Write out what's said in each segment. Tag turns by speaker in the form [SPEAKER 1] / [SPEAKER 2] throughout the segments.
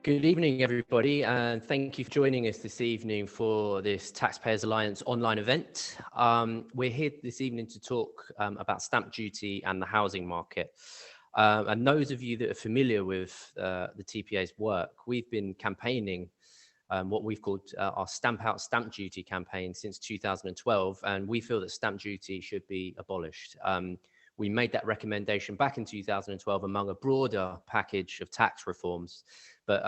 [SPEAKER 1] Good evening, everybody, and thank you for joining us this evening for this Taxpayers Alliance online event. We're here this evening to talk about stamp duty and the housing market. And those of you that are familiar with the TPA's work, we've been campaigning what we've called our Stamp Out Stamp Duty campaign since 2012, and we feel that stamp duty should be abolished. We made that recommendation back in 2012 among a broader package of tax reforms. But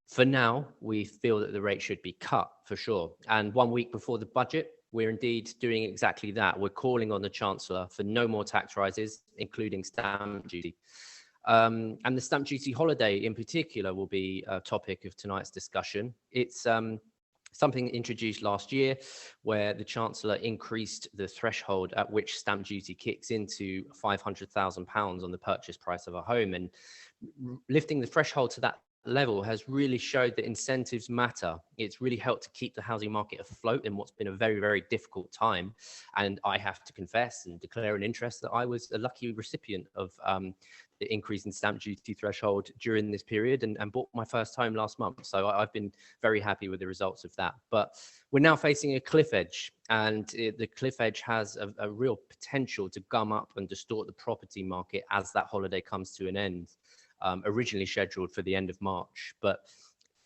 [SPEAKER 1] for now, we feel that the rate should be cut for sure. And 1 week before the budget, we're indeed doing exactly that. We're calling on the Chancellor for no more tax rises, including stamp duty. And the stamp duty holiday in particular will be a topic of tonight's discussion. It's something introduced last year where the Chancellor increased the threshold at which stamp duty kicks into £500,000 on the purchase price of a home. And lifting the threshold to that level has really showed that incentives matter. It's really helped to keep the housing market afloat in what's been a very, very difficult time. And I have to confess and declare an interest that I was a lucky recipient of the increase in stamp duty threshold during this period and bought my first home last month. So I've been very happy with the results of that. But we're now facing a cliff edge, and the cliff edge has a real potential to gum up and distort the property market as that holiday comes to an end. Originally scheduled for the end of March, but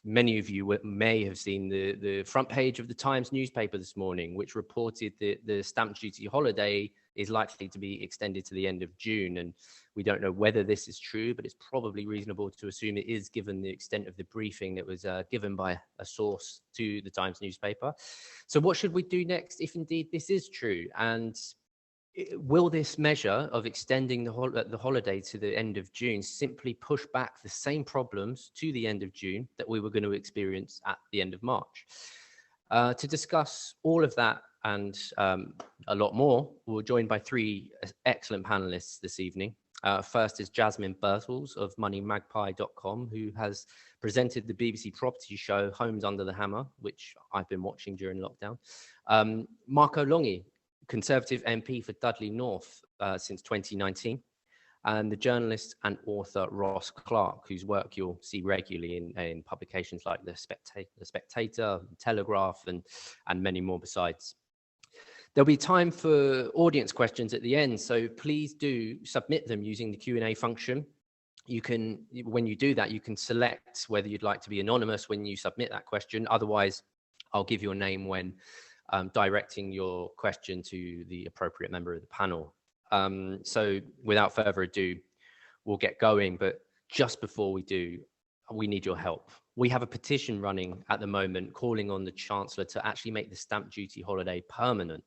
[SPEAKER 1] many of you may have seen the front page of the Times newspaper this morning, which reported that the stamp duty holiday is likely to be extended to the end of June. And we don't know whether this is true, but it's probably reasonable to assume it is, given the extent of the briefing that was given by a source to the Times newspaper. So what should we do next if indeed this is true? And will this measure of extending the holiday to the end of June simply push back the same problems to the end of June that we were going to experience at the end of March? To discuss all of that and a lot more, we're joined by three excellent panelists this evening. First is Jasmine Birtles of MoneyMagpie.com, who has presented the BBC property show Homes Under the Hammer, which I've been watching during lockdown. Marco Longhi, Conservative MP for Dudley North since 2019, and the journalist and author Ross Clark, whose work you'll see regularly in publications like The Spectator, Telegraph, and many more besides. There'll be time for audience questions at the end, so please do submit them using the Q&A function. You can, when you do that, you can select whether you'd like to be anonymous when you submit that question. Otherwise, I'll give your name when directing your question to the appropriate member of the panel. So without further ado, we'll get going. But just before we do, we need your help. We have a petition running at the moment calling on the Chancellor to actually make the stamp duty holiday permanent.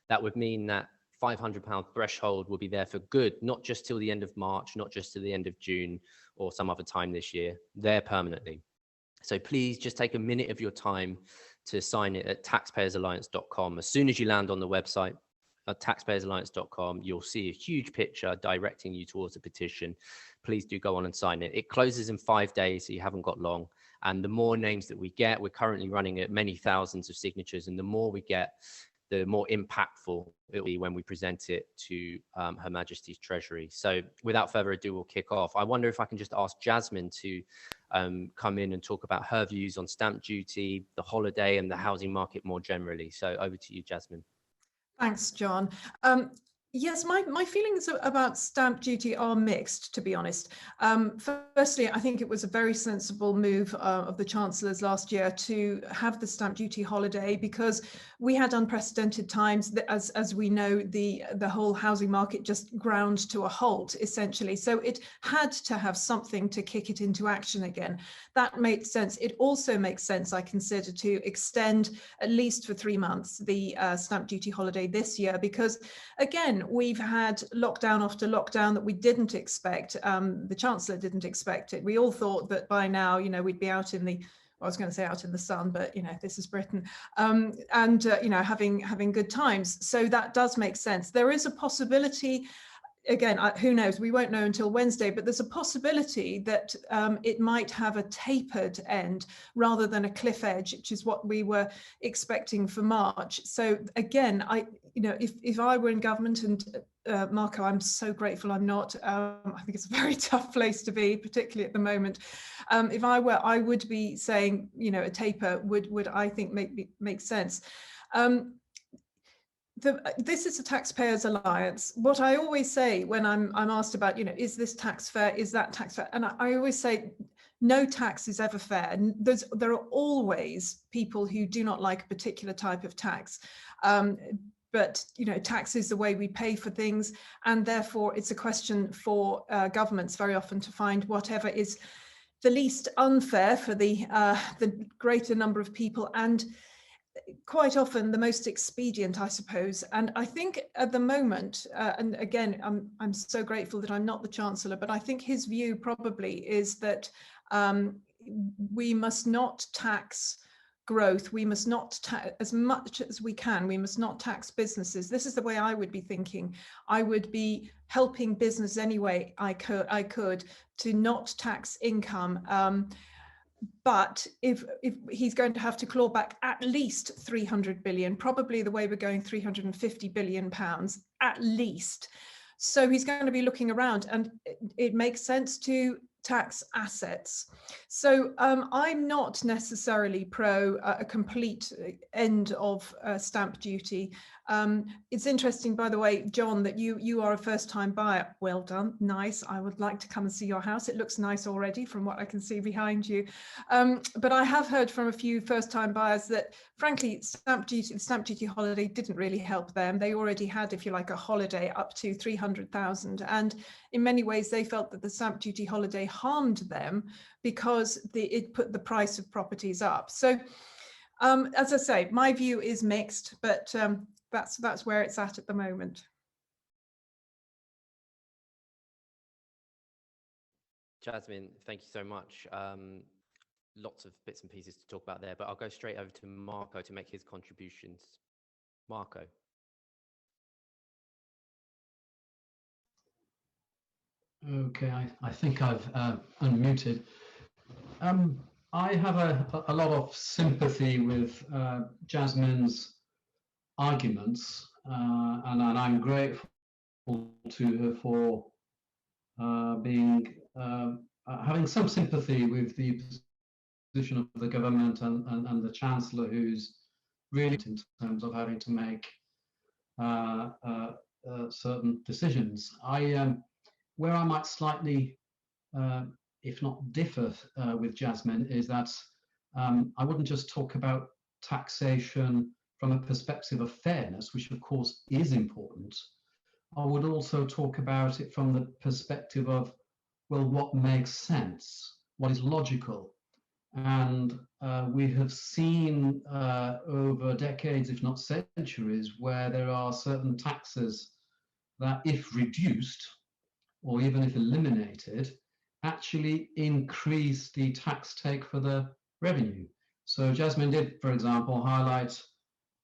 [SPEAKER 1] That would mean that £500 threshold will be there for good, not just till the end of March, not just to the end of June or some other time this year, there permanently. So please just take a minute of your time to sign it at taxpayersalliance.com. As soon as you land on the website at taxpayersalliance.com, you'll see a huge picture directing you towards the petition. Please do go on and sign it. It closes in 5 days, so you haven't got long. And the more names that we get, we're currently running at many thousands of signatures, and the more we get, the more impactful it will be when we present it to Her Majesty's Treasury. So without further ado, we'll kick off. I wonder if I can just ask Jasmine to come in and talk about her views on stamp duty, the holiday, and the housing market more generally. So over to you, Jasmine.
[SPEAKER 2] Thanks, John. Yes, my feelings about stamp duty are mixed, to be honest. Firstly, I think it was a very sensible move of the Chancellor's last year to have the stamp duty holiday, because we had unprecedented times that, as we know, the whole housing market just ground to a halt, essentially. So it had to have something to kick it into action again. That made sense. It also makes sense, I consider, to extend at least for 3 months the stamp duty holiday this year, because again, we've had lockdown after lockdown that we didn't expect. The Chancellor didn't expect it. We all thought that by now, we'd be out in the, I was going to say out in the sun, but this is Britain, and having good times. So that does make sense. There is a possibility. Again, who knows? We won't know until Wednesday, but there's a possibility that it might have a tapered end rather than a cliff edge, which is what we were expecting for March. So again, if I were in government and Marco, I'm so grateful I'm not. I think it's a very tough place to be, particularly at the moment. If I were, I would be saying, you know, a taper would I think make sense. This is a taxpayers alliance. What I always say when I'm asked about, you know, is this tax fair? Is that tax fair? And I always say, no tax is ever fair. There are always people who do not like a particular type of tax. But, you know, tax is the way we pay for things. And therefore, it's a question for governments very often to find whatever is the least unfair for the greater number of people, and quite often the most expedient, I suppose. And I think at the moment, and again, I'm so grateful that I'm not the Chancellor, but I think his view probably is that we must not tax growth. We must not as much as we can. We must not tax businesses. This is the way I would be thinking. I would be helping business any way I could to not tax income. But if he's going to have to claw back at least 300 billion, probably the way we're going 350 billion pounds at least. So he's going to be looking around, and it makes sense to tax assets. So I'm not necessarily pro a complete end of stamp duty. It's interesting, by the way, John, that you are a first-time buyer. Well done, nice. I would like to come and see your house. It looks nice already from what I can see behind you. But I have heard from a few first-time buyers that, frankly, stamp duty holiday didn't really help them. They already had, if you like, a holiday up to 300,000, and in many ways they felt that the stamp duty holiday harmed them because it put the price of properties up. So, as I say, my view is mixed, but that's where it's at the moment.
[SPEAKER 1] Jasmine, thank you so much. Lots of bits and pieces to talk about there, but I'll go straight over to Marco to make his contributions. Marco.
[SPEAKER 3] Okay, I think I've unmuted. I have a lot of sympathy with Jasmine's arguments, and I'm grateful to her for having some sympathy with the position of the government and the Chancellor, who's really in terms of having to make certain decisions. Where I might slightly, if not differ with Jasmine, is that I wouldn't just talk about taxation from a perspective of fairness, which of course is important. I would also talk about it from the perspective of, well, what makes sense, what is logical. And we have seen over decades, if not centuries, where there are certain taxes that, if reduced, or even if eliminated, actually increase the tax take for the revenue. So Jasmine did, for example, highlight,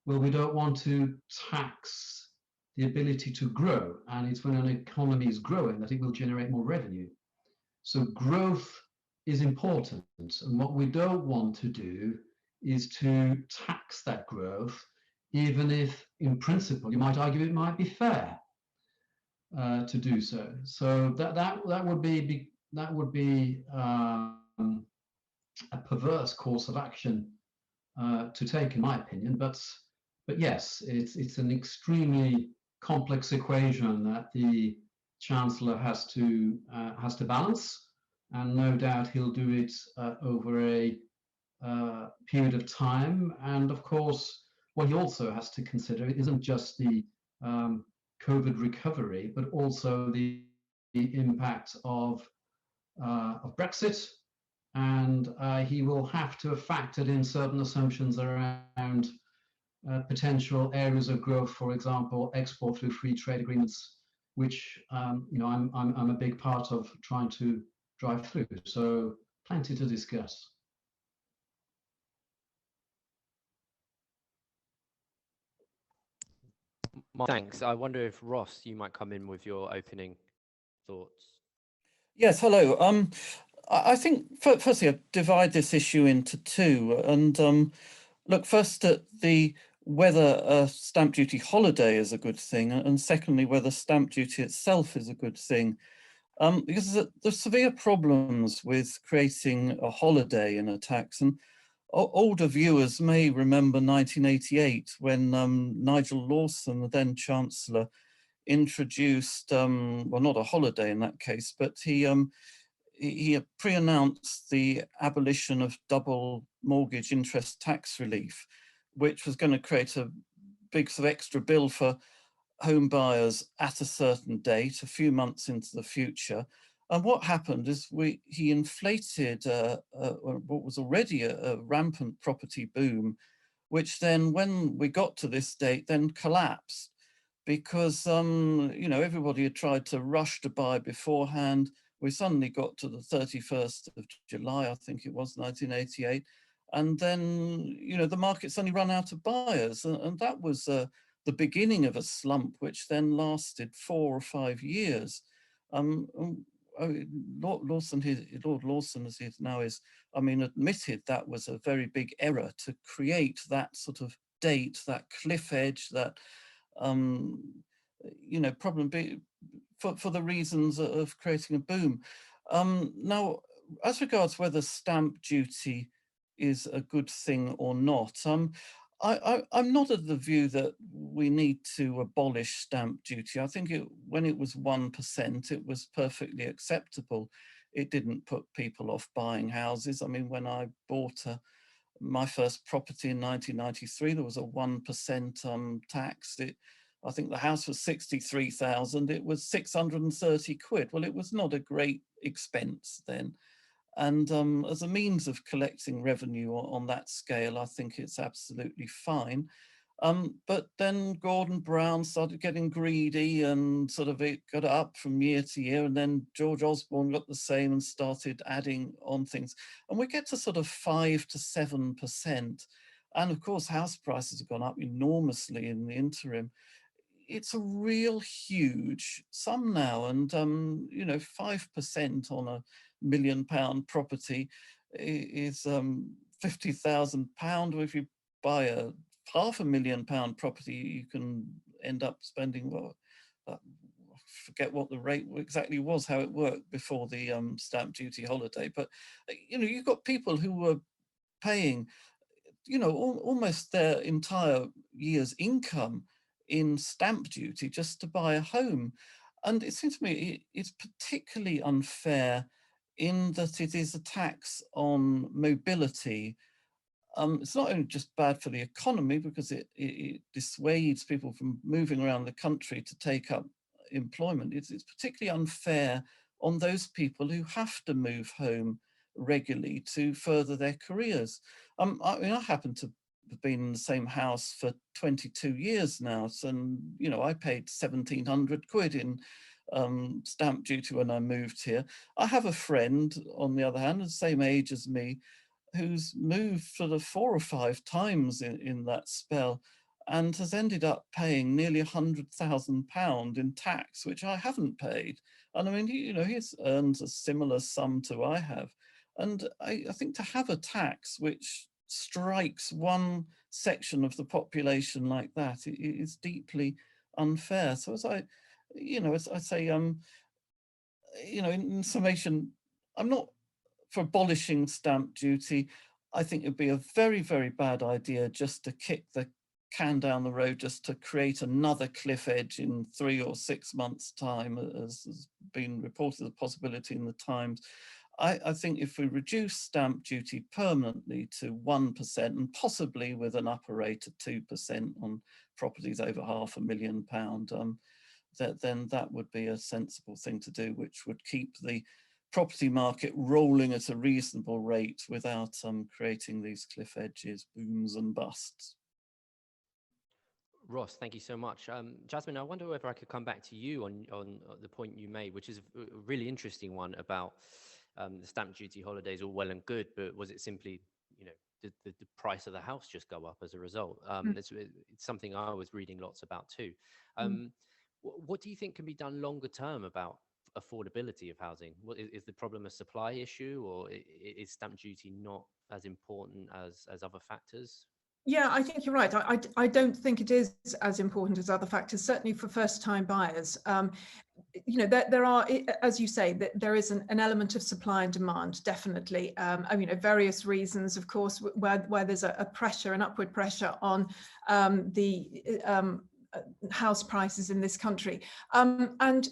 [SPEAKER 3] well, we don't want to tax the ability to grow, and it's when an economy is growing that it will generate more revenue. So growth is important, and what we don't want to do is to tax that growth, even if in principle you might argue it might be fair to do so. So that would be a perverse course of action to take, in my opinion. But yes, it's an extremely complex equation that the Chancellor has to balance, and no doubt he'll do it over a period of time. And of course, what he also has to consider isn't just the COVID recovery, but also the impact of Brexit, and he will have to have factored in certain assumptions around potential areas of growth, for example, export through free trade agreements, which you know, I'm a big part of trying to drive through. So plenty to discuss.
[SPEAKER 1] Thanks. I wonder if Ross, you might come in with your opening thoughts.
[SPEAKER 4] Yes, hello. I think firstly, I divide this issue into two, and look first at the whether a stamp duty holiday is a good thing, and secondly, whether stamp duty itself is a good thing. Because there's severe problems with creating a holiday in a tax, and older viewers may remember 1988 when Nigel Lawson, the then Chancellor, introduced, well, not a holiday in that case, but he pre-announced the abolition of double mortgage interest tax relief, which was going to create a big sort of extra bill for home buyers at a certain date, a few months into the future. And what happened is he inflated what was already a rampant property boom, which then, when we got to this date, then collapsed because you know, everybody had tried to rush to buy beforehand. We suddenly got to the 31st of July, I think it was 1988, and then, you know, the market suddenly ran out of buyers, and that was the beginning of a slump, which then lasted 4 or 5 years. Lord Lawson, as he now is, I mean, admitted that was a very big error to create that sort of date, that cliff edge, that you know, problem for the reasons of creating a boom. Now, as regards whether stamp duty is a good thing or not, I'm not of the view that we need to abolish stamp duty. I think when it was 1%, it was perfectly acceptable. It didn't put people off buying houses. I mean, when I bought my first property in 1993, there was a 1% tax. I think the house was 63,000. It was 630 quid. Well, it was not a great expense then. And as a means of collecting revenue on that scale, I think it's absolutely fine. But then Gordon Brown started getting greedy, and sort of it got up from year to year, and then George Osborne got the same and started adding on things. And we get to sort of 5 to 7%. And of course, house prices have gone up enormously in the interim. It's a real huge sum now, and you know, 5% on a £1 million property is £50,000. If you buy a £500,000 property, you can end up spending, well, I forget what the rate exactly was, how it worked before the stamp duty holiday, but you know, you've got people who were paying, you know, almost their entire year's income in stamp duty just to buy a home. And it seems to me it's particularly unfair in that it is a tax on mobility. It's not only just bad for the economy because it dissuades people from moving around the country to take up employment. It's particularly unfair on those people who have to move home regularly to further their careers. I mean, I happen to have been in the same house for 22 years now, so, and you know, I paid 1,700 quid in stamp duty when I moved here. I have a friend, on the other hand, the same age as me, who's moved sort of 4 or 5 times in that spell and has ended up paying nearly £100,000 in tax, which I haven't paid. And I mean, you know, he's earned a similar sum to I have. And I think to have a tax which strikes one section of the population like that, it is deeply unfair. So as I say, you know, in summation, I'm not for abolishing stamp duty. I think it'd be a very, very bad idea just to kick the can down the road, just to create another cliff edge in 3 or 6 months' time, as has been reported as a possibility in the Times. I think if we reduce stamp duty permanently to 1%, and possibly with an upper rate of 2% on properties over £500,000, then that would be a sensible thing to do, which would keep the property market rolling at a reasonable rate without creating these cliff edges, booms and busts.
[SPEAKER 1] Ross, thank you so much. Jasmine, I wonder whether I could come back to you on the point you made, which is a really interesting one about the stamp duty holidays, all well and good, but was it simply, you know, did the price of the house just go up as a result? It's something I was reading lots about too. What do you think can be done longer term about affordability of housing? What is the problem a supply issue, or is stamp duty not as important as other factors?
[SPEAKER 2] Yeah, I think you're right. I don't think it is as important as other factors, certainly for first-time buyers. You know, there are, as you say, that there is an element of supply and demand, definitely. I mean, various reasons, of course, where there's a pressure, an upward pressure on the house prices in this country. And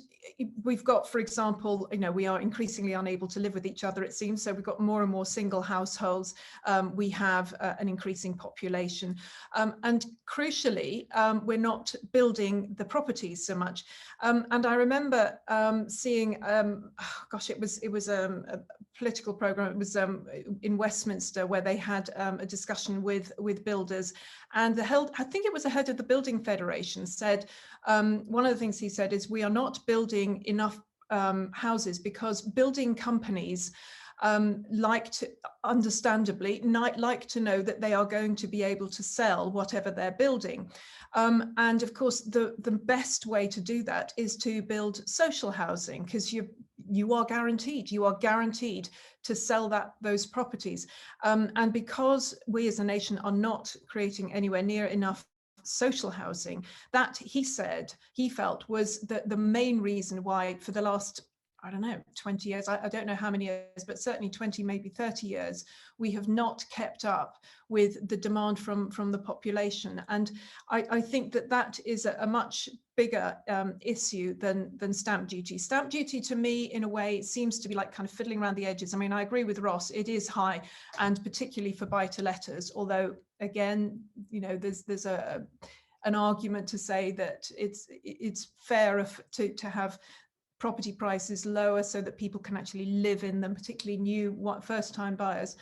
[SPEAKER 2] we've got, for example, you know, we are increasingly unable to live with each other, it seems. So we've got more and more single households. We have an increasing population. And crucially, we're not building the properties so much. And I remember seeing, gosh, it was a political program. It was in Westminster, where they had a discussion with builders, and I think it was the head of the Building Federation said, one of the things he said is, we are not building enough houses because building companies understandably like to know that they are going to be able to sell whatever they're building. And of course, the best way to do that is to build social housing, because you are guaranteed to sell those properties. And because we as a nation are not creating anywhere near enough social housing, that he felt was the main reason why for the last, I don't know, 20 years, I don't know how many years, but certainly 20, maybe 30 years, we have not kept up with the demand from the population. And I think that is a much bigger issue than stamp duty. Stamp duty, to me, in a way, seems to be like kind of fiddling around the edges. I mean, I agree with Ross, it is high, and particularly for buy-to-letters, although, again, you know, there's an argument to say that it's fair to have property prices lower so that people can actually live in them, particularly first-time buyers.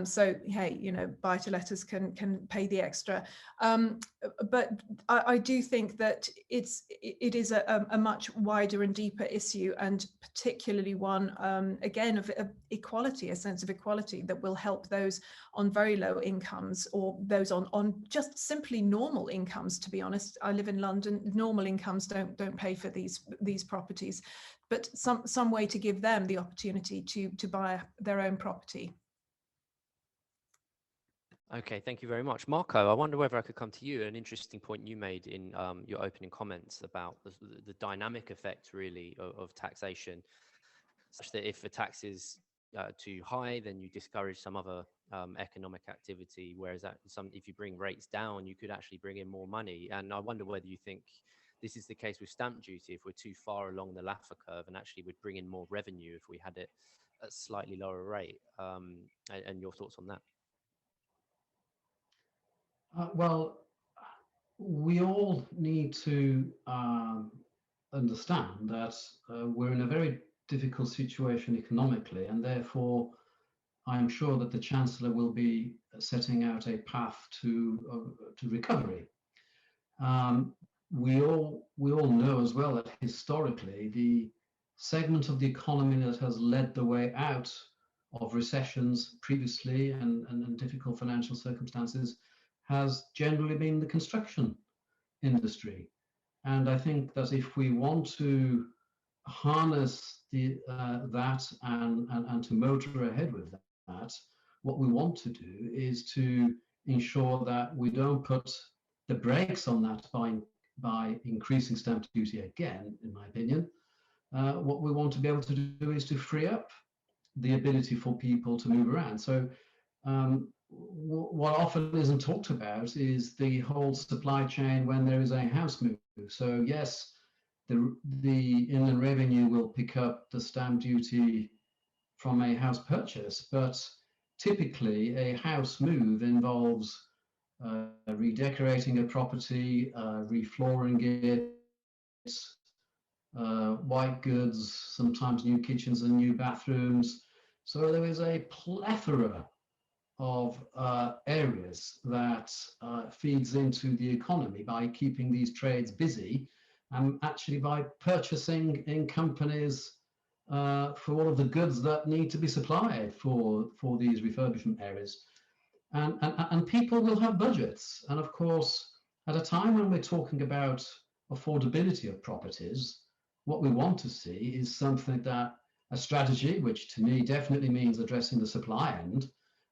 [SPEAKER 2] So hey, you know, buy-to-letters can pay the extra. But I do think that it is a much wider and deeper issue, and particularly one, again, of equality, a sense of equality that will help those on very low incomes, or those on just simply normal incomes. To be honest, I live in London. Normal incomes don't pay for these properties, but some way to give them the opportunity to buy their own property.
[SPEAKER 1] Okay, thank you very much. Marco, I wonder whether I could come to you. An interesting point you made in your opening comments about the dynamic effect, really, of taxation, such that if a tax is too high, then you discourage some other economic activity, whereas if you bring rates down, you could actually bring in more money. And I wonder whether you think this is the case with stamp duty, if we're too far along the Laffer curve and actually would bring in more revenue if we had it at a slightly lower rate. And your thoughts on that?
[SPEAKER 3] Well, we all need to understand that we're in a very difficult situation economically, and therefore I'm sure that the Chancellor will be setting out a path to recovery. We all know as well that historically the segment of the economy that has led the way out of recessions previously and difficult financial circumstances has generally been the construction industry. And I think that if we want to harness that and to motor ahead with that, what we want to do is to ensure that we don't put the brakes on that by increasing stamp duty again, in my opinion. What we want to be able to do is to free up the ability for people to move around. So what often isn't talked about is the whole supply chain when there is a house move. So yes, the Inland Revenue will pick up the stamp duty from a house purchase, but typically a house move involves redecorating a property, reflooring it, white goods, sometimes new kitchens and new bathrooms. So there is a plethora of areas that feeds into the economy by keeping these trades busy, and actually by purchasing in companies for all of the goods that need to be supplied for these refurbishment areas. And people will have budgets. And of course, at a time when we're talking about affordability of properties, what we want to see is something that a strategy, which to me definitely means addressing the supply end,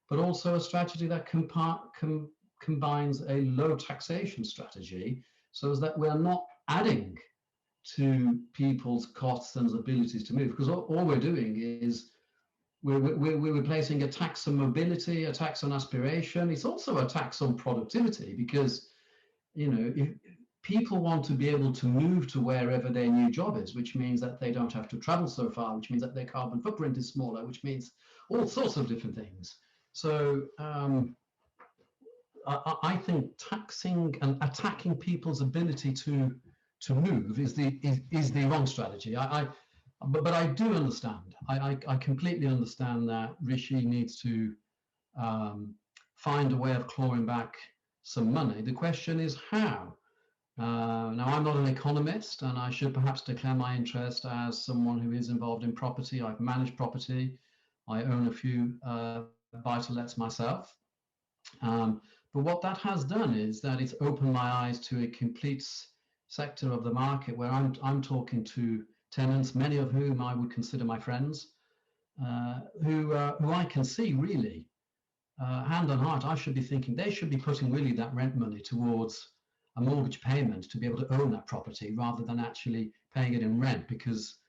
[SPEAKER 3] but also a strategy that combines a low taxation strategy so as that we're not adding to people's costs and abilities to move, because all we're doing is we're replacing a tax on mobility, a tax on aspiration. It's also a tax on productivity, because, you know, if people want to be able to move to wherever their new job is, which means that they don't have to travel so far, which means that their carbon footprint is smaller, which means all sorts of different things. So I think taxing and attacking people's ability to move is the wrong strategy. But I do understand. I completely understand that Rishi needs to find a way of clawing back some money. The question is how. Now, I'm not an economist, and I should perhaps declare my interest as someone who is involved in property. I've managed property. I own a few buy-to-lets myself. But what that has done is that it's opened my eyes to a complete sector of the market where I'm talking to tenants, many of whom I would consider my friends, who I can see really, hand on heart, I should be thinking they should be putting really that rent money towards a mortgage payment to be able to own that property rather than actually paying it in rent, because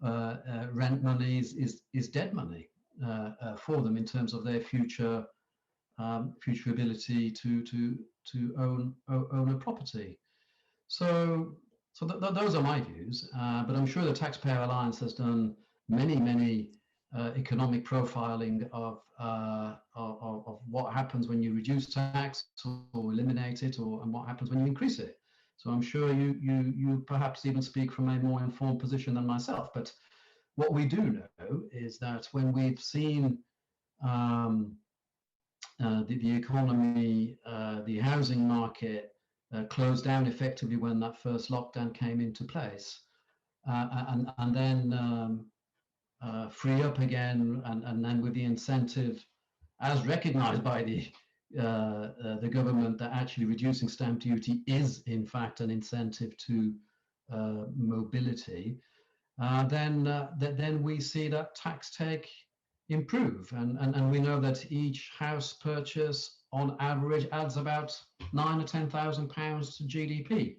[SPEAKER 3] rent money is dead money for them in terms of their future ability to own a property. So those are my views, but I'm sure the Taxpayer Alliance has done many economic profiling of what happens when you reduce tax or eliminate it, and what happens when you increase it. So I'm sure you perhaps even speak from a more informed position than myself. But what we do know is that when we've seen the economy, the housing market closed down effectively when that first lockdown came into place, and then free up again, and then with the incentive, as recognised by the government, that actually reducing stamp duty is in fact an incentive to mobility, then we see that tax take improve, and we know that each house purchase on average adds about £9,000 or £10,000 to GDP.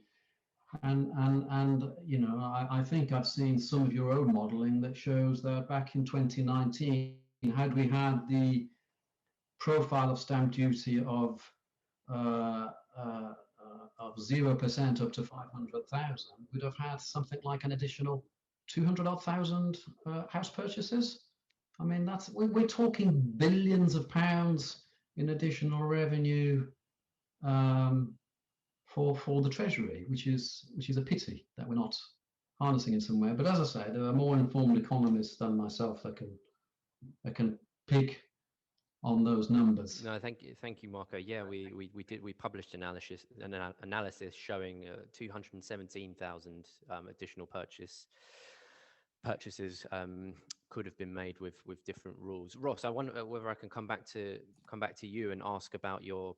[SPEAKER 3] And you know, I think I've seen some of your own modelling that shows that back in 2019, had we had the profile of stamp duty of 0% up to 500,000, we'd have had something like an additional 200,000 house purchases. I mean, we're talking billions of pounds in additional revenue for the Treasury, which is a pity that we're not harnessing in some way. But as I say, there are more informed economists than myself that can pick on those numbers.
[SPEAKER 1] No, thank you, Marco. Yeah, we published analysis showing 217,000 additional purchases could have been made with different rules. Ross, I wonder whether I can come back to you and ask about your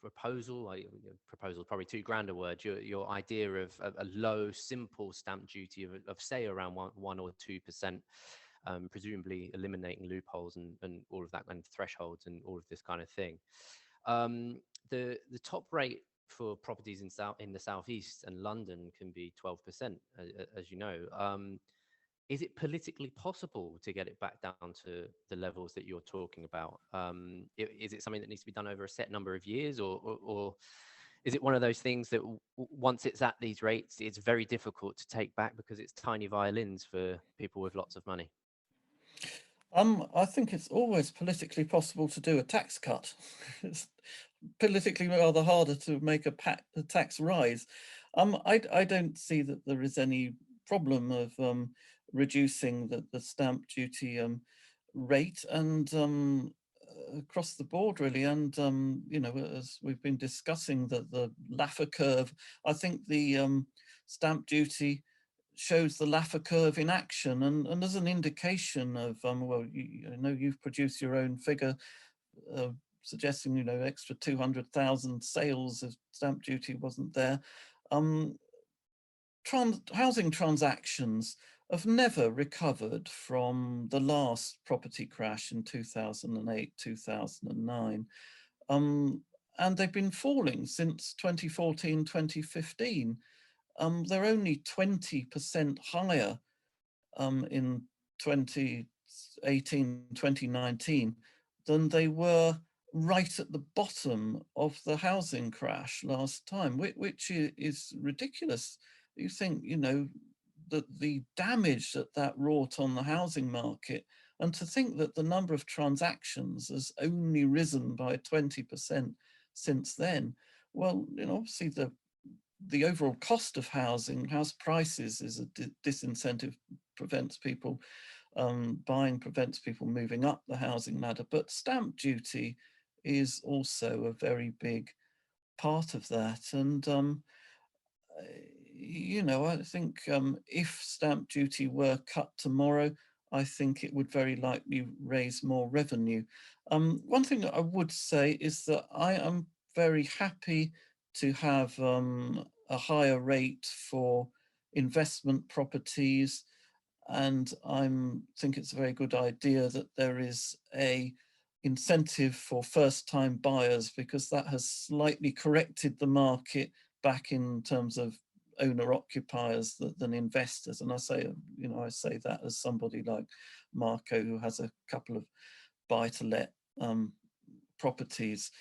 [SPEAKER 1] proposal. Proposal is probably too grand a word. Your idea of a low, simple stamp duty of say around 1 or 2%, presumably eliminating loopholes and all of that, and thresholds and all of this kind of thing. The top rate for properties in the southeast and London can be 12%, as you know. Is it politically possible to get it back down to the levels that you're talking about? Is it something that needs to be done over a set number of years, or is it one of those things that once it's at these rates, it's very difficult to take back because it's tiny violins for people with lots of money?
[SPEAKER 4] I think it's always politically possible to do a tax cut. It's politically rather harder to make a tax rise. I don't see that there is any problem of reducing the stamp duty rate, and across the board really. And you know, as we've been discussing the Laffer curve, I think the stamp duty shows the Laffer curve in action, and as an indication of well, you know, you've produced your own figure suggesting, you know, extra 200,000 sales if stamp duty wasn't there. Housing transactions have never recovered from the last property crash in 2008, 2009. And they've been falling since 2014, 2015. They're only 20% higher in 2018, 2019 than they were right at the bottom of the housing crash last time, which is ridiculous. You think, you know, that the damage that wrought on the housing market, and to think that the number of transactions has only risen by 20% since then. Well, you know, obviously the overall cost of housing, house prices, is a disincentive, prevents people buying, prevents people moving up the housing ladder. But stamp duty is also a very big part of that. And you know, I think if stamp duty were cut tomorrow, I think it would very likely raise more revenue. One thing that I would say is that I am very happy to have a higher rate for investment properties, and I think it's a very good idea that there is a incentive for first-time buyers, because that has slightly corrected the market back in terms of owner occupiers than investors. And I say, you know, I say that as somebody like Marco, who has a couple of buy-to-let properties.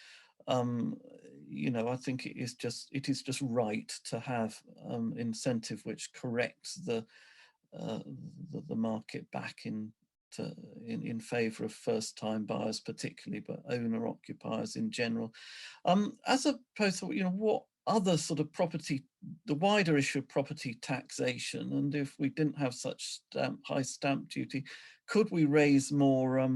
[SPEAKER 4] You know, I think it is just right to have incentive which corrects the market back in favor of first-time buyers particularly, but owner occupiers in general. As opposed to, you know, what other sort of property, the wider issue of property taxation, and if we didn't have such high stamp duty, could we raise more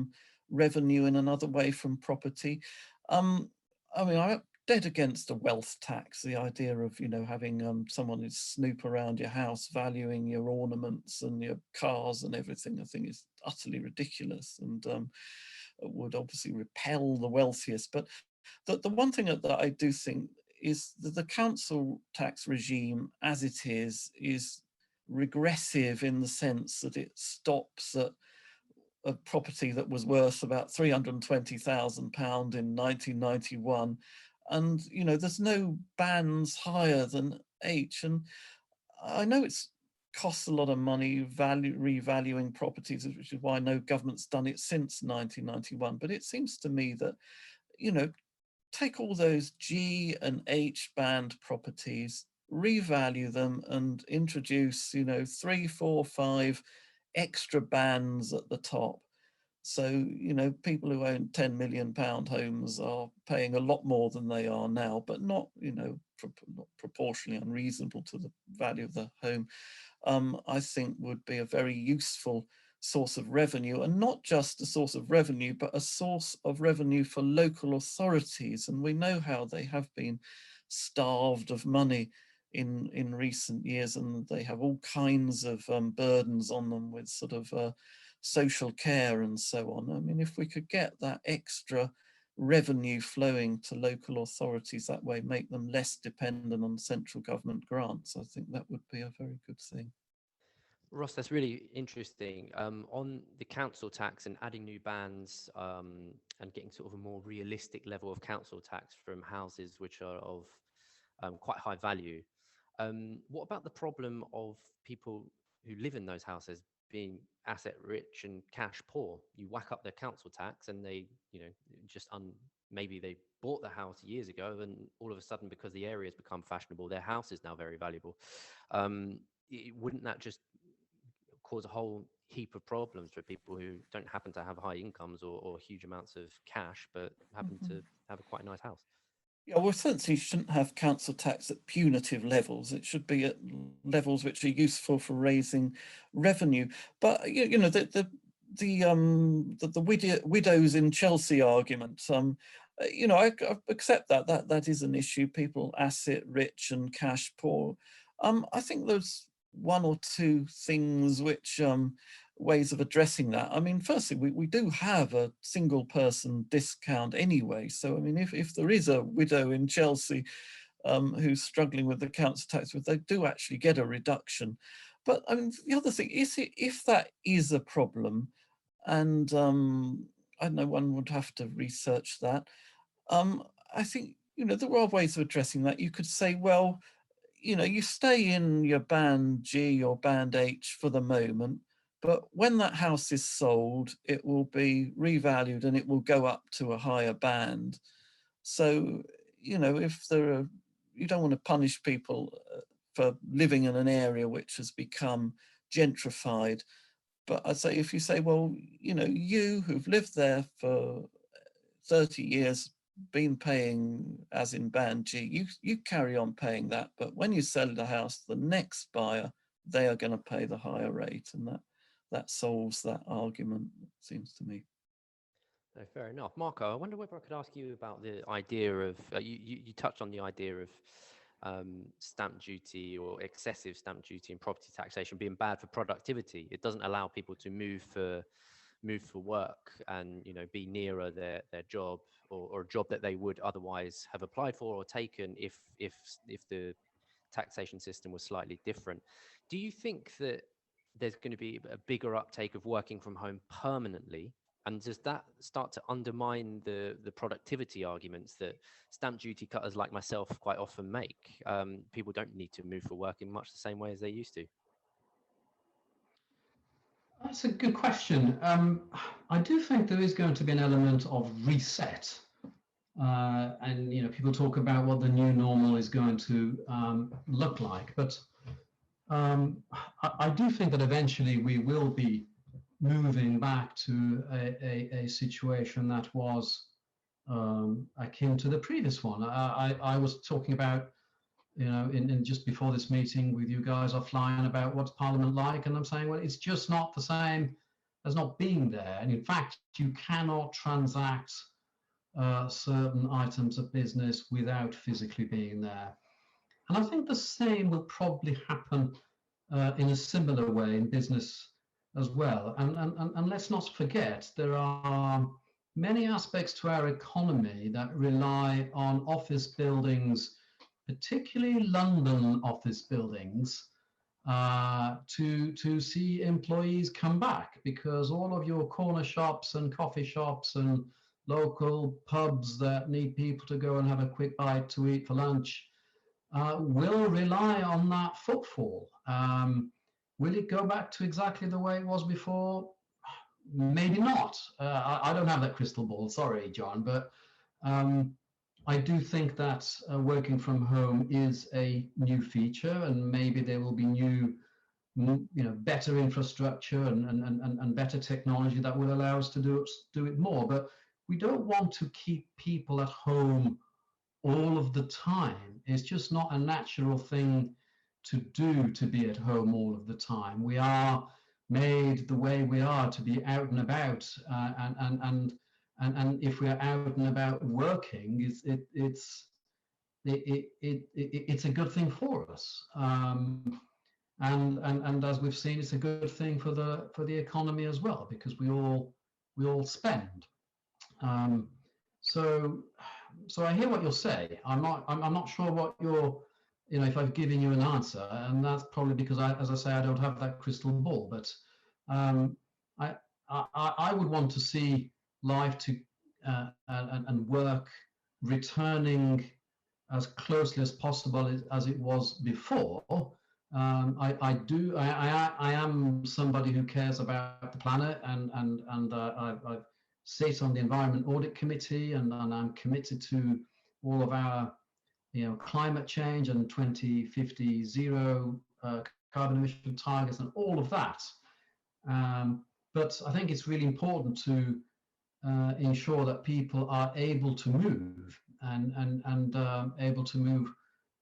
[SPEAKER 4] revenue in another way from property? I mean, I'm dead against a wealth tax, the idea of, you know, having someone who snoop around your house, valuing your ornaments and your cars and everything. I think is utterly ridiculous, and would obviously repel the wealthiest. But the one thing that I do think is that the council tax regime as it is regressive, in the sense that it stops at a property that was worth about £320,000 in 1991. And, you know, there's no bands higher than H. And I know it's costs a lot of money revaluing properties, which is why no government's done it since 1991. But it seems to me that, you know, take all those G and H band properties, revalue them, and introduce, you know, 3, 4, 5 extra bands at the top. So, you know, people who own £10 million homes are paying a lot more than they are now, but not, you know, not proportionally unreasonable to the value of the home. I think would be a very useful source of revenue, and not just a source of revenue, but a source of revenue for local authorities. And we know how they have been starved of money in recent years, and they have all kinds of burdens on them with sort of social care and so on. I mean, if we could get that extra revenue flowing to local authorities that way, make them less dependent on central government grants, I think that would be a very good thing.
[SPEAKER 1] Ross, that's really interesting. On the council tax and adding new bands and getting sort of a more realistic level of council tax from houses which are of quite high value. What about the problem of people who live in those houses being asset rich and cash poor? You whack up their council tax and they, you know, just maybe they bought the house years ago, and all of a sudden, because the area has become fashionable, their house is now very valuable. Wouldn't that just cause a whole heap of problems for people who don't happen to have high incomes or huge amounts of cash, but happen to have a quite nice house?
[SPEAKER 4] Yeah, well, essentially, you shouldn't have council tax at punitive levels. It should be at levels which are useful for raising revenue. But you know, the widows in Chelsea argument. You know, I accept that is an issue. People asset rich and cash poor. I think there's one or two things which ways of addressing that. I mean, firstly, we do have a single person discount anyway. So, I mean, if there is a widow in Chelsea who's struggling with the council tax, they do actually get a reduction. But I mean, the other thing is, if that is a problem, and I don't know, one would have to research that. I think, there are ways of addressing that. You could say, well, you stay in your band G or band H for the moment, but when that house is sold, it will be revalued and it will go up to a higher band. So, if you don't want to punish people for living in an area which has become gentrified. But I'd say, if you say, well, you who've lived there for 30 years, been paying as in band G, you carry on paying that. But when you sell the house, the next buyer, they are going to pay the higher rate. And that solves that argument, it seems to me.
[SPEAKER 1] No, fair enough. Marco, I wonder whether I could ask you about the idea of, you touched on the idea of stamp duty or excessive stamp duty and property taxation being bad for productivity. It doesn't allow people to move for work and be nearer their job or a job that they would otherwise have applied for or taken if the taxation system was slightly different. Do you think that there's going to be a bigger uptake of working from home permanently? And does that start to undermine the productivity arguments that stamp duty cutters like myself quite often make? People don't need to move for work in much the same way as they used to.
[SPEAKER 3] That's a good question. I do think there is going to be an element of reset. And people talk about what the new normal is going to look like. But I do think that eventually we will be moving back to a situation that was akin to the previous one. I was talking about, in just before this meeting with you guys offline about what's Parliament like, and I'm saying, well, it's just not the same as not being there. And in fact, you cannot transact certain items of business without physically being there. And I think the same will probably happen in a similar way in business as well. And let's not forget, there are many aspects to our economy that rely on office buildings, particularly London office buildings, to see employees come back, because all of your corner shops and coffee shops and local pubs that need people to go and have a quick bite to eat for lunch will rely on that footfall. Will it go back to exactly the way it was before? Maybe not. I don't have that crystal ball, sorry, John, but I do think that working from home is a new feature, and maybe there will be new, better infrastructure and better technology that will allow us to do it more. But we don't want to keep people at home all of the time. It's just not a natural thing to do, to be at home all of the time. We are made the way we are to be out and about, and if we are out and about working, it's a good thing for us. And as we've seen, it's a good thing for the economy as well, because we all spend. So I hear what you'll say. I'm not sure what you're, if I've given you an answer, and that's probably because as I say, I don't have that crystal ball. But I would want to see life and work returning as closely as possible as it was before. I am somebody who cares about the planet, and I sit on the Environment Audit Committee, and I'm committed to all of our climate change and 2050 zero carbon emission targets and all of that. But I think it's really important to ensure that people are able to move and able to move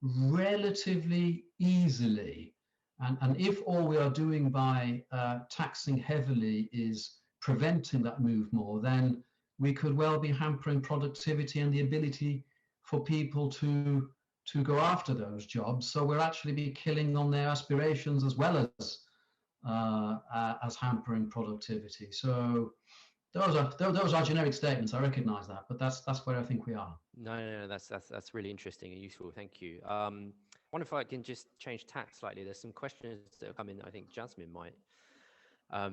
[SPEAKER 3] relatively easily. And if all we are doing by taxing heavily is preventing that move more, then we could well be hampering productivity and the ability for people to go after those jobs. So we'll actually be killing on their aspirations as well as hampering productivity. So those are generic statements. I recognise that, but that's where I think we are.
[SPEAKER 1] No, that's really interesting and useful. Thank you. wonder if I can just change tack slightly. There's some questions that have come in that I think Jasmine might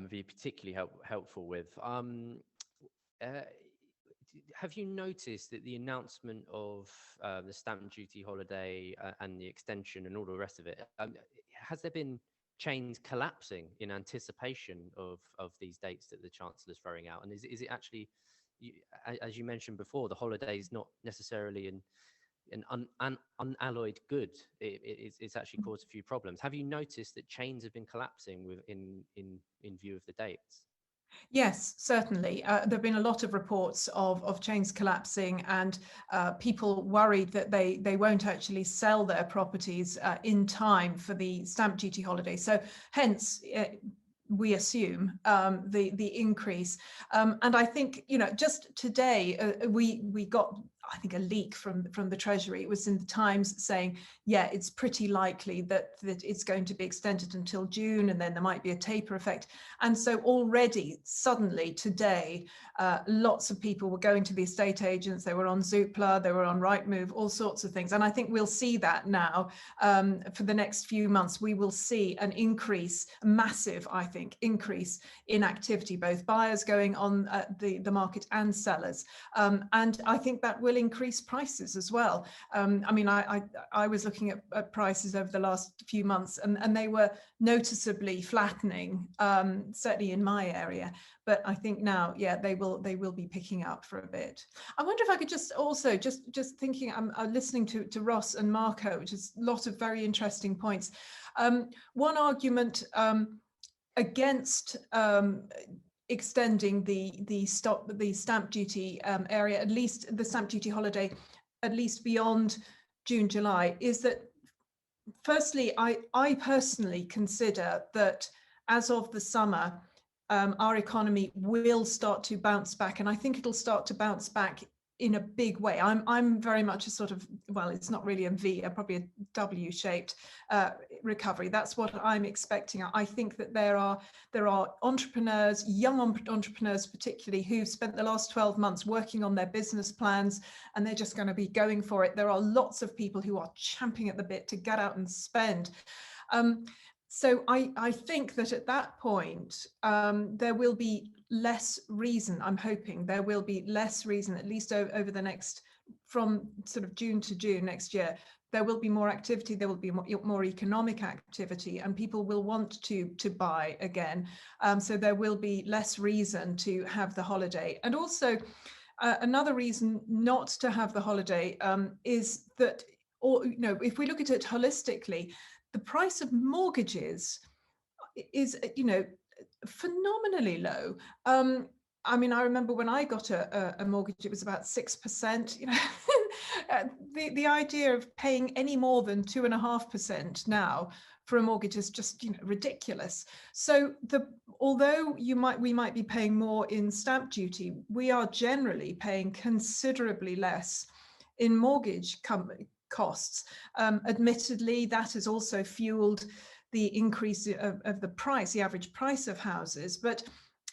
[SPEAKER 1] be particularly helpful with. Have you noticed that the announcement of the stamp duty holiday and the extension and all the rest of it, has there been chains collapsing in anticipation of these dates that the Chancellor's throwing out? And is it actually, as you mentioned before, the holiday is not necessarily an unalloyed good. It's actually caused a few problems. Have you noticed that chains have been collapsing in view of the dates?
[SPEAKER 2] Yes, certainly. There have been a lot of reports of chains collapsing and people worried that they won't actually sell their properties in time for the stamp duty holiday. So hence, we assume the increase. And I think, just today we got, I think, a leak from the Treasury. It was in the Times saying, yeah, it's pretty likely that it's going to be extended until June, and then there might be a taper effect. And so already, suddenly today, lots of people were going to the estate agents. They were on Zoopla, they were on Rightmove, all sorts of things. And I think we'll see that now for the next few months. We will see an increase, massive, I think, increase in activity, both buyers going on the market and sellers. And I think that will increase prices as well. I mean, I was looking at prices over the last few months, and they were noticeably flattening, certainly in my area. But I think now, yeah, they will be picking up for a bit. I wonder if I could just also just thinking, I'm listening to Ross and Marco, which is a lot of very interesting points. One argument against extending the stamp duty area, at least the stamp duty holiday, at least beyond June, July, is that firstly, I personally consider that as of the summer, our economy will start to bounce back, and I think it'll start to bounce back in a big way. I'm very much a sort of, well, it's not really a V, probably a W-shaped recovery. That's what I'm expecting. I think that there are entrepreneurs, young entrepreneurs particularly, who've spent the last 12 months working on their business plans, and they're just going to be going for it. There are lots of people who are champing at the bit to get out and spend. So I think that at that point, there will be less reason, I'm hoping there will be less reason, at least over the next, from sort of June to June next year, there will be more activity, there will be more economic activity, and people will want to buy again. So there will be less reason to have the holiday. And also, another reason not to have the holiday is that, or if we look at it holistically, the price of mortgages is, phenomenally low. I mean, I remember when I got a mortgage, it was about 6%. The idea of paying any more than 2.5% now for a mortgage is just, ridiculous. So although we might be paying more in stamp duty, we are generally paying considerably less in mortgage costs. Admittedly, that has also fueled the increase of the price, the average price of houses, but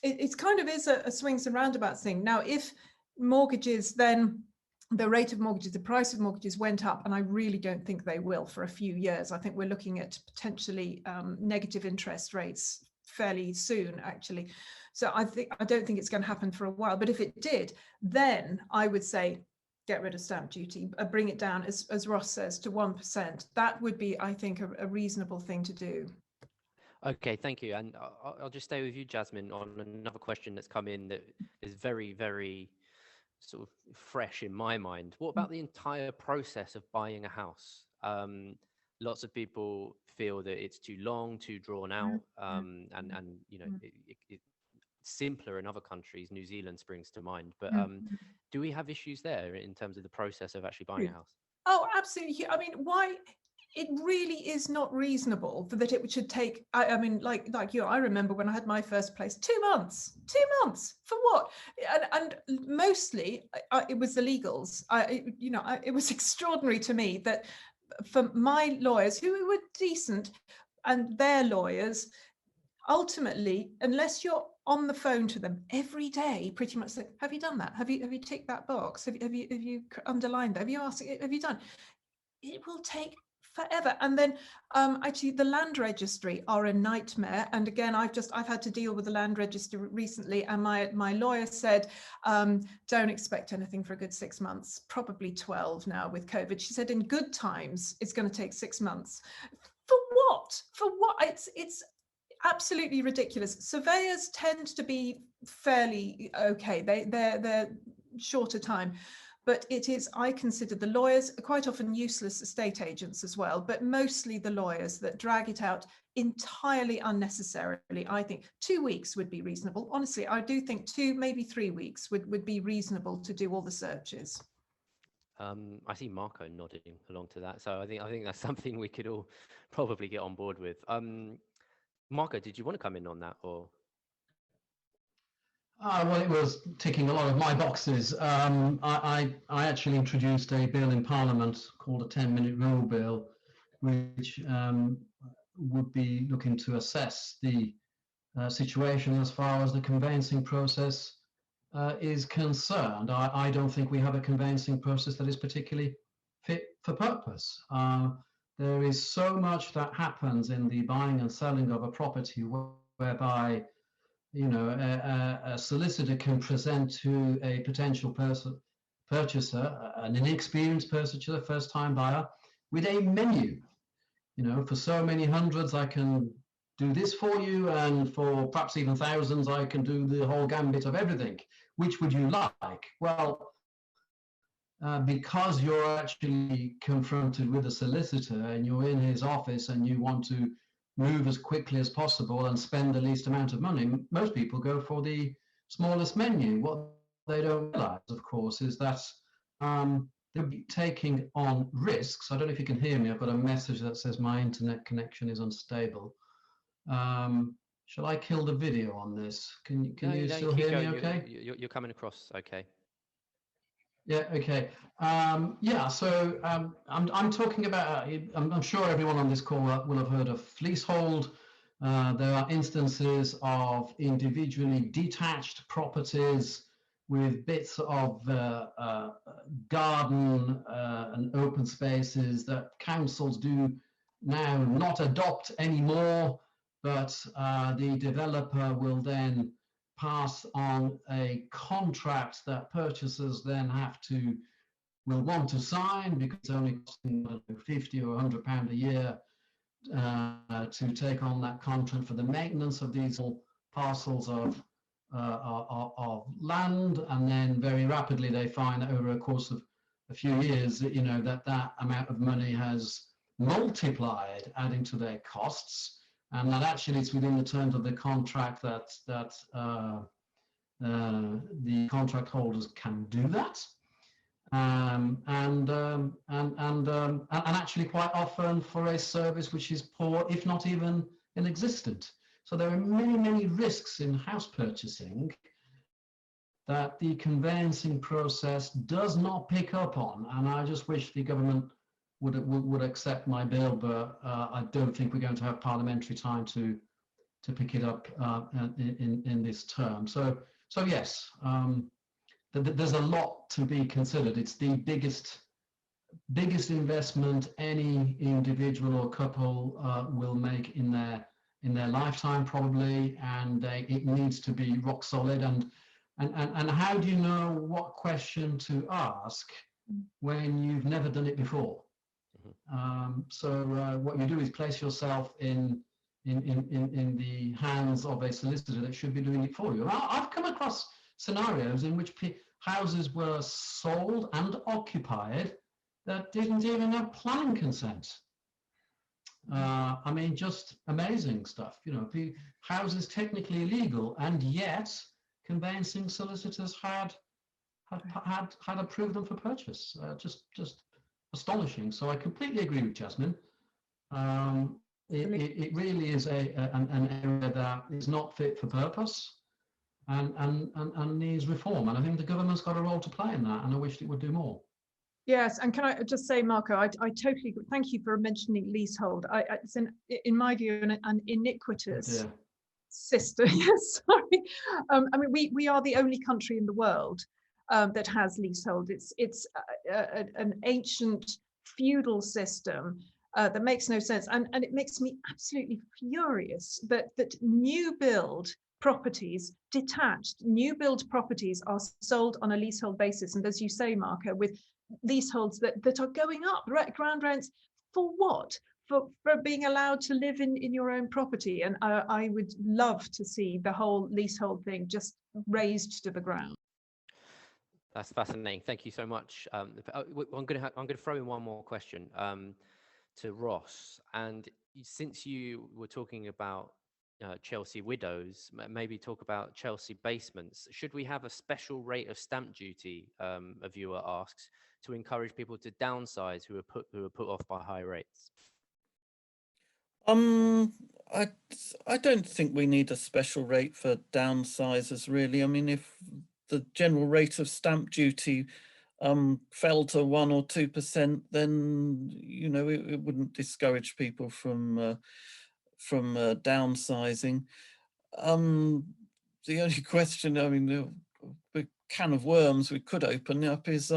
[SPEAKER 2] it kind of is a swings and roundabouts thing. Now, if mortgages, then the rate of mortgages, the price of mortgages went up, and I really don't think they will for a few years. I think we're looking at potentially negative interest rates fairly soon, actually. So I don't think it's going to happen for a while, but if it did, then I would say get rid of stamp duty, bring it down, as Ross says, to 1%. That would be, I think, a reasonable thing to do.
[SPEAKER 1] Okay, thank you. And I'll just stay with you, Jasmine, on another question that's come in that is very, very sort of fresh in my mind. What about the entire process of buying a house? Lots of people feel that it's too long, too drawn out, and it's simpler in other countries. New Zealand springs to mind, but do we have issues there in terms of the process of actually buying a house?
[SPEAKER 2] Oh, absolutely. I mean, why? It really is not reasonable that it should take, I mean, like you, I remember when I had my first place, 2 months for what? And mostly it was the legals. It was extraordinary to me that for my lawyers, who were decent, and their lawyers, ultimately, unless you're on the phone to them every day, pretty much say, have you done that? Have you ticked that box? Have you underlined that? Have you asked? Have you done? It will take forever. And then actually the land registry are a nightmare. And again, I've had to deal with the land registry recently, and my lawyer said, don't expect anything for a good 6 months, probably 12 now with COVID. She said in good times it's going to take 6 months. For what? For what? It's absolutely ridiculous. Surveyors tend to be fairly okay. They're shorter time. But it is, I consider the lawyers, quite often useless estate agents as well, but mostly the lawyers that drag it out entirely unnecessarily. I think 2 weeks would be reasonable. Honestly, I do think 2, maybe 3 weeks would be reasonable to do all the searches.
[SPEAKER 1] I see Marco nodding along to that, so I think that's something we could all probably get on board with. Marco, did you want to come in on that, or?
[SPEAKER 3] Well, it was ticking a lot of my boxes. I actually introduced a bill in Parliament called a 10-minute rule bill, which would be looking to assess the situation as far as the conveyancing process is concerned. I don't think we have a conveyancing process that is particularly fit for purpose. There is so much that happens in the buying and selling of a property whereby a solicitor can present to a potential purchaser, an inexperienced purchaser, first-time buyer, with a menu. For so many hundreds, I can do this for you, and for perhaps even thousands, I can do the whole gambit of everything. Which would you like? Well, because you're actually confronted with a solicitor and you're in his office and you want to move as quickly as possible and spend the least amount of money, most people go for the smallest menu. What they don't realize, of course, is that they'll be taking on risks. I don't know if you can hear me. I've got a message that says my internet connection is unstable. Shall I kill the video on this? Can you still hear me okay?
[SPEAKER 1] You're coming across okay.
[SPEAKER 3] Yeah, okay. So I'm talking about, I'm sure everyone on this call will have heard of leasehold. There are instances of individually detached properties with bits of garden and open spaces that councils do now not adopt anymore, but the developer will then pass on a contract that purchasers then will want to sign, because it's only costing £50 or £100 a year to take on that contract for the maintenance of these parcels of land, and then very rapidly they find that over a course of a few years that that amount of money has multiplied, adding to their costs. And that actually it's within the terms of the contract that the contract holders can do that, and actually quite often for a service which is poor, if not even inexistent. So there are many risks in house purchasing that the conveyancing process does not pick up on, and I just wish the government would accept my bill, but I don't think we're going to have parliamentary time to pick it up in this term. So yes, there's a lot to be considered. It's the biggest investment any individual or couple will make in their lifetime, probably, and it needs to be rock solid. And how do you know what question to ask when you've never done it before? So what you do is place yourself in the hands of a solicitor that should be doing it for you. I've come across scenarios in which houses were sold and occupied that didn't even have planning consent. I mean, just amazing stuff. Houses technically illegal, and yet conveyancing solicitors had approved them for purchase. Just astonishing. So I completely agree with Jasmine. It really is an area that is not fit for purpose and needs reform. And I think the government's got a role to play in that, and I wish it would do more.
[SPEAKER 2] Yes, and can I just say, Marco, I totally thank you for mentioning leasehold. It's in my view an iniquitous system. Yes, sorry. I mean, we are the only country in the world that has leasehold. It's an ancient feudal system that makes no sense. And it makes me absolutely furious that new build properties, detached new build properties, are sold on a leasehold basis. And as you say, Marco, with leaseholds that are going up, ground rents, for what? For being allowed to live in your own property. And I would love to see the whole leasehold thing just razed to the ground.
[SPEAKER 1] That's fascinating. Thank you so much. I'm going to throw in one more question to Ross. And since you were talking about Chelsea widows, maybe talk about Chelsea basements. Should we have a special rate of stamp duty, a viewer asks, to encourage people to downsize who are put off by high rates?
[SPEAKER 4] I don't think we need a special rate for downsizers, really. I mean, if the general rate of stamp duty fell to 1 or 2%, then it wouldn't discourage people from downsizing. The only question, I mean, the can of worms we could open up is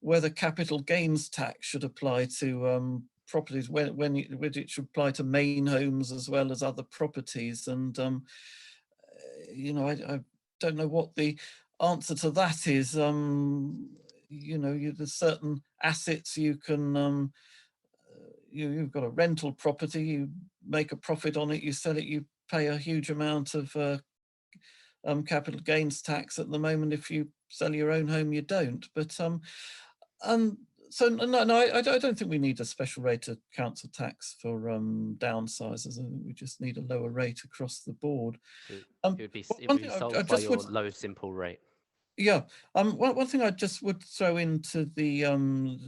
[SPEAKER 4] whether capital gains tax should apply to properties, when it should apply to main homes as well as other properties. And I don't know what the answer to that is. There's certain assets you can you've got a rental property, you make a profit on it, you sell it, you pay a huge amount of capital gains tax. At the moment, if you sell your own home, you don't. But so no, I don't think we need a special rate of council tax for downsizers. We just need a lower rate across the board.
[SPEAKER 1] It would be solved by your low simple rate.
[SPEAKER 4] Yeah. One thing I just would throw into the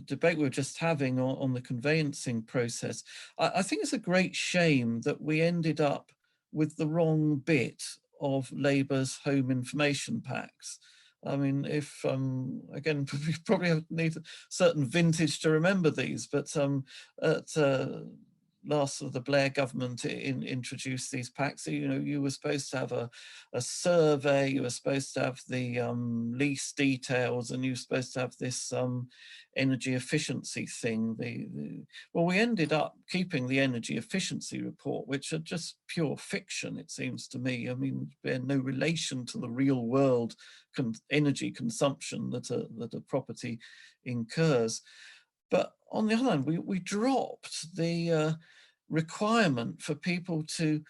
[SPEAKER 4] debate we were just having on the conveyancing process. I think it's a great shame that we ended up with the wrong bit of Labour's home information packs. I mean, if again, we probably need a certain vintage to remember these, but at last of the Blair government introduced these packs. So, you were supposed to have a survey, you were supposed to have the lease details, and you were supposed to have this energy efficiency thing. Well, we ended up keeping the energy efficiency report, which are just pure fiction, it seems to me. I mean, bear no relation to the real world energy consumption that a property incurs. But on the other hand, we dropped the requirement for people to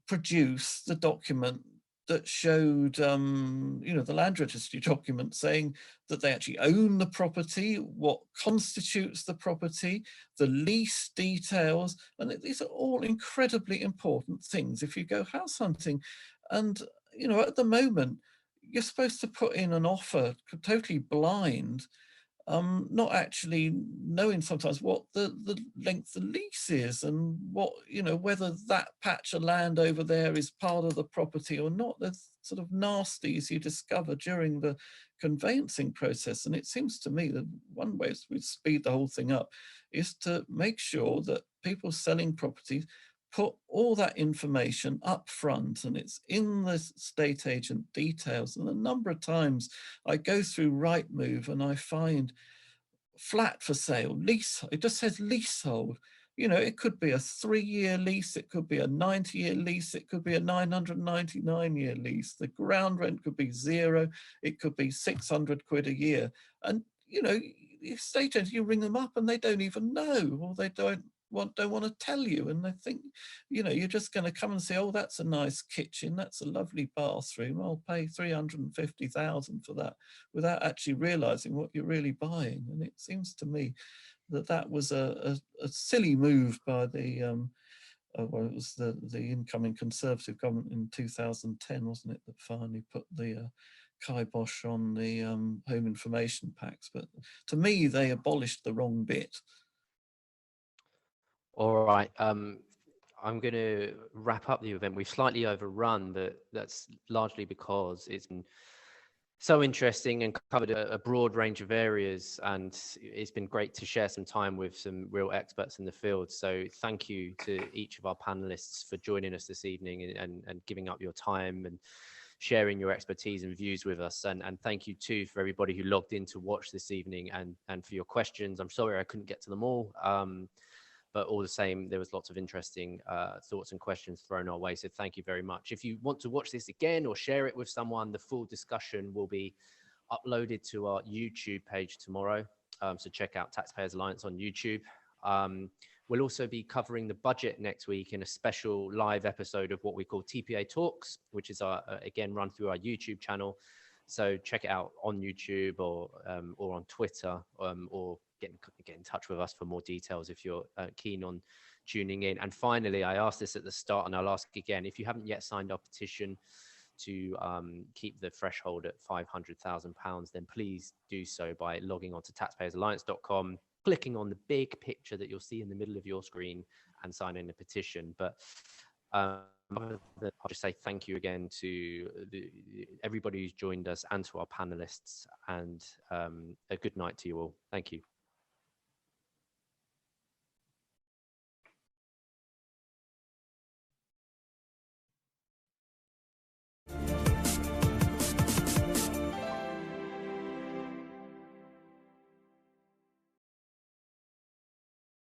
[SPEAKER 4] produce the document that showed, the land registry document saying that they actually own the property, what constitutes the property, the lease details, and these are all incredibly important things if you go house hunting. And, at the moment, you're supposed to put in an offer totally blind, not actually knowing sometimes what the length of the lease is, and what, whether that patch of land over there is part of the property or not. There's sort of nasties you discover during the conveyancing process. And it seems to me that one way we speed the whole thing up is to make sure that people selling properties put all that information up front, and it's in the estate agent details. And a number of times I go through Rightmove and I find flat for sale, lease, it just says leasehold. It could be a 3-year lease, it could be a 90-year lease, it could be a 999-year lease. The ground rent could be 0, it could be 600 quid a year. And, estate agents, you ring them up and they don't even know, or they don't want to tell you, and they think you're just going to come and say, oh, that's a nice kitchen, that's a lovely bathroom, I'll pay 350,000 for that, without actually realizing what you're really buying. And it seems to me that was a silly move by the it was the incoming Conservative government in 2010, wasn't it, that finally put the kibosh on the home information packs. But to me, they abolished the wrong bit.
[SPEAKER 1] All right. I'm going to wrap up the event. We've slightly overrun, but that's largely because it's been so interesting and covered a broad range of areas. And it's been great to share some time with some real experts in the field. So thank you to each of our panelists for joining us this evening and giving up your time and sharing your expertise and views with us. And thank you too for everybody who logged in to watch this evening and for your questions. I'm sorry I couldn't get to them all. but all the same, there was lots of interesting thoughts and questions thrown our way. So thank you very much. If you want to watch this again or share it with someone, the full discussion will be uploaded to our YouTube page tomorrow. So check out Taxpayers Alliance on YouTube. We'll also be covering the budget next week in a special live episode of what we call TPA Talks, which is again run through our YouTube channel. So check it out on YouTube or on Twitter, or get in touch with us for more details if you're keen on tuning in. And finally, I asked this at the start and I'll ask again, if you haven't yet signed our petition to keep the threshold at £500,000, then please do so by logging on to taxpayersalliance.com, clicking on the big picture that you'll see in the middle of your screen and signing the petition. But I'll just say thank you again to everybody who's joined us and to our panelists, and a good night to you all. Thank you.